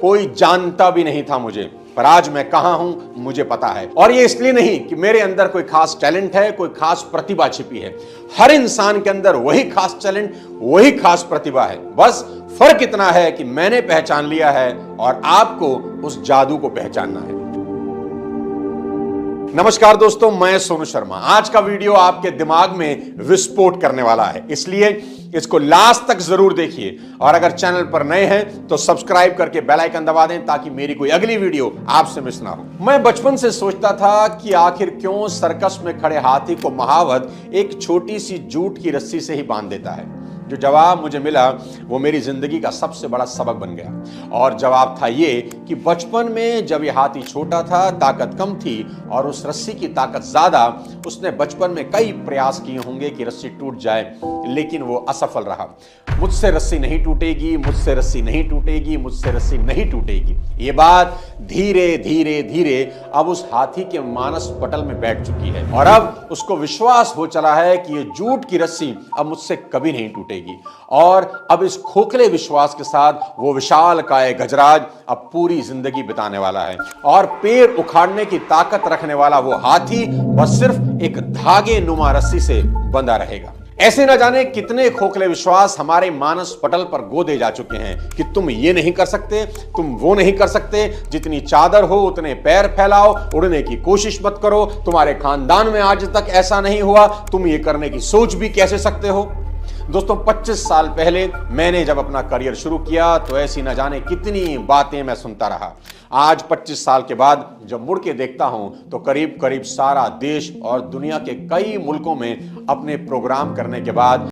कोई जानता भी नहीं था मुझे, पर आज मैं कहां हूं मुझे पता है। और ये इसलिए नहीं कि मेरे अंदर कोई खास टैलेंट है, कोई खास प्रतिभा छिपी है। हर इंसान के अंदर वही खास टैलेंट, वही खास प्रतिभा है। बस फर्क इतना है कि मैंने पहचान लिया है और आपको उस जादू को पहचानना है। नमस्कार दोस्तों, मैं सोनू शर्मा। आज का वीडियो आपके दिमाग में विस्फोट करने वाला है, इसलिए इसको लास्ट तक जरूर देखिए। और अगर चैनल पर नए हैं तो सब्सक्राइब करके बेल आइकन दबा दें ताकि मेरी कोई अगली वीडियो आपसे मिस ना हो। मैं बचपन से सोचता था कि आखिर क्यों सर्कस में खड़े हाथी को महावत एक छोटी सी जूट की रस्सी से ही बांध देता है। जो जवाब मुझे मिला वो मेरी जिंदगी का सबसे बड़ा सबक बन गया। और जवाब था ये कि बचपन में जब ये हाथी छोटा था, ताकत कम थी और उस रस्सी की ताकत ज्यादा, उसने बचपन में कई प्रयास किए होंगे कि रस्सी टूट जाए, लेकिन वो असफल रहा। मुझसे रस्सी नहीं टूटेगी, मुझसे रस्सी नहीं टूटेगी, मुझसे रस्सी नहीं टूटेगी। ये बात धीरे धीरे धीरे अब उस हाथी के मानस पटल में बैठ चुकी है और अब उसको विश्वास हो चला है कि ये जूट की रस्सी अब मुझसे कभी नहीं टूटेगी। और अब इस खोखले विश्वास के साथ वो विशालकाय गजराज अब पूरी जिंदगी बिताने वाला है। और पेड़ उखाड़ने की ताकत रखने वाला वो हाथी बस सिर्फ एक धागे नुमा रस्सी से बंधा रहेगा। ऐसे न जाने कितने खोखले विश्वास हमारे मानस पटल पर गोदे जा चुके हैं कि तुम ये नहीं कर सकते, तुम वो नहीं कर सकते, जितनी चादर हो उतने पैर फैलाओ, उड़ने की कोशिश मत करो, तुम्हारे खानदान में आज तक ऐसा नहीं हुआ, तुम ये करने की सोच भी कैसे सकते हो। दोस्तों, 25 साल पहले मैंने जब अपना करियर शुरू किया तो ऐसी न जाने कितनी बातें मैं सुनता रहा। आज 25 साल के बाद जब मुड़ के देखता हूं तो करीब करीब सारा देश और दुनिया के कई मुल्कों में अपने प्रोग्राम करने के बाद